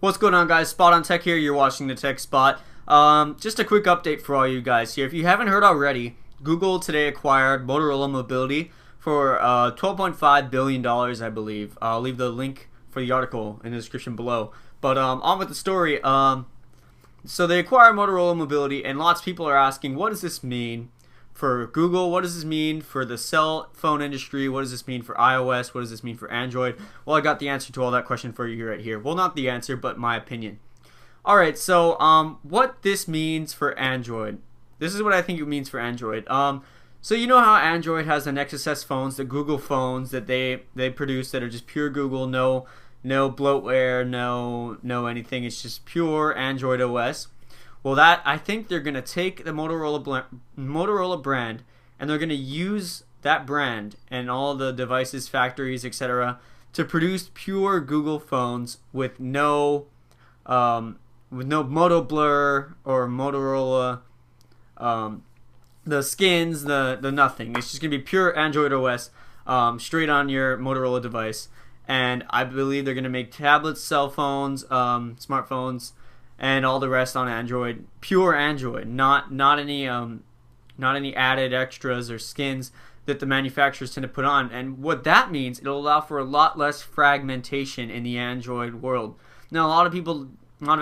What's going on, guys? Spot on Tech here. You're watching the Tech Spot. Just a quick update for all you guys here. If you haven't heard already, Google today acquired Motorola Mobility for $12.5 billion, I believe. I'll leave the link for the article in the description below. But on with the story. So they acquired Motorola Mobility, and lots of people are asking, what does this mean for Google? What does this mean for the cell phone industry? What does this mean for iOS? What does this mean for Android? Well, I got the answer to all that question for you right here. Well, not the answer, but my opinion. Alright, so what this means for Android. This is what I think it means for Android. So you know how Android has the Nexus S phones, the Google phones that they produce that are just pure Google, no bloatware, no anything. It's just pure Android OS. Well, I think they're gonna take the Motorola brand, and they're gonna use that brand and all the devices, factories, etc., to produce pure Google phones with no Moto Blur or Motorola, the skins, the nothing. It's just gonna be pure Android OS, straight on your Motorola device. And I believe they're gonna make tablets, cell phones, smartphones, and all the rest on Android, pure Android, not any added extras or skins that the manufacturers tend to put on. And what that means, it'll allow for a lot less fragmentation in the Android world. Now, a lot of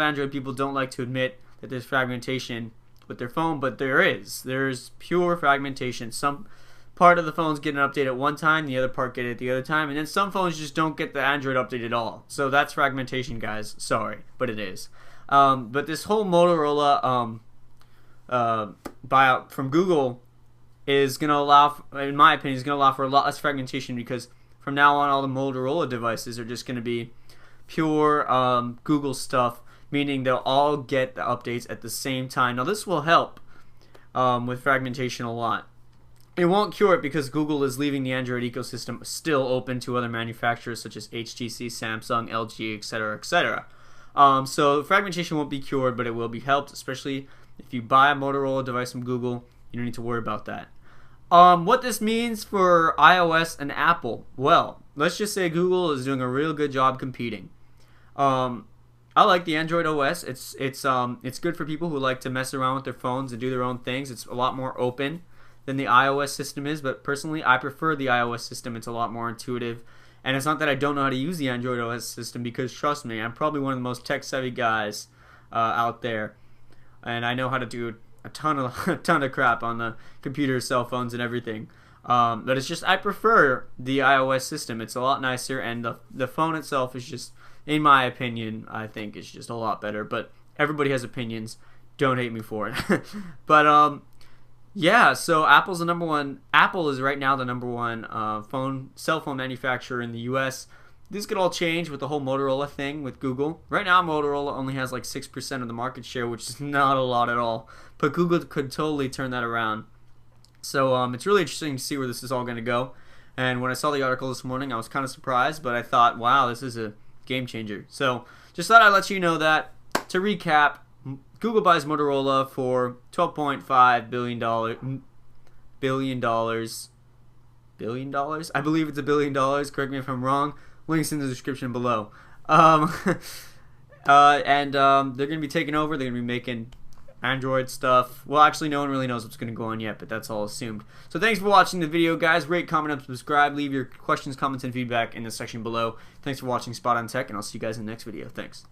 Android people don't like to admit that there's fragmentation with their phone, but there's pure fragmentation. Some part of the phones get an update at one time, the other part get it the other time, and then some phones just don't get the Android update at all. So that's fragmentation, guys. Sorry, but it is. But this whole Motorola buyout from Google is going to allow, in my opinion, is going to allow for a lot less fragmentation, because from now on all the Motorola devices are just going to be pure Google stuff, meaning they'll all get the updates at the same time. Now this will help with fragmentation a lot. It won't cure it, because Google is leaving the Android ecosystem still open to other manufacturers such as HTC, Samsung, LG, etc., etc. So fragmentation won't be cured, but it will be helped, especially if you buy a Motorola device from Google. You don't need to worry about that. What this means for iOS and Apple. Well, let's just say Google is doing a real good job competing. I like the Android OS. It's good for people who like to mess around with their phones and do their own things. It's a lot more open than the iOS system is, but personally I prefer the iOS system. It's a lot more intuitive. And it's not that I don't know how to use the Android OS system, because trust me, I'm probably one of the most tech-savvy guys out there, and I know how to do a ton of crap on the computer, cell phones, and everything. But it's just, I prefer the iOS system. It's a lot nicer, and the phone itself is just, in my opinion, I think it's just a lot better. But everybody has opinions. Don't hate me for it. But yeah, so Apple's the number one. Apple is right now the number one cell phone manufacturer in the U.S. This could all change with the whole Motorola thing with Google. Right now, Motorola only has like 6% of the market share, which is not a lot at all. But Google could totally turn that around. So it's really interesting to see where this is all going to go. And when I saw the article this morning, I was kind of surprised, but I thought, wow, this is a game changer. So just thought I'd let you know that. To recap, Google buys Motorola for $12.5 billion. I believe it's $1 billion. Correct me if I'm wrong. Links in the description below. And they're going to be taking over. They're going to be making Android stuff. Well, actually, no one really knows what's going to go on yet, but that's all assumed. So thanks for watching the video, guys. Rate, comment, and subscribe. Leave your questions, comments, and feedback in the section below. Thanks for watching Spot on Tech, and I'll see you guys in the next video. Thanks.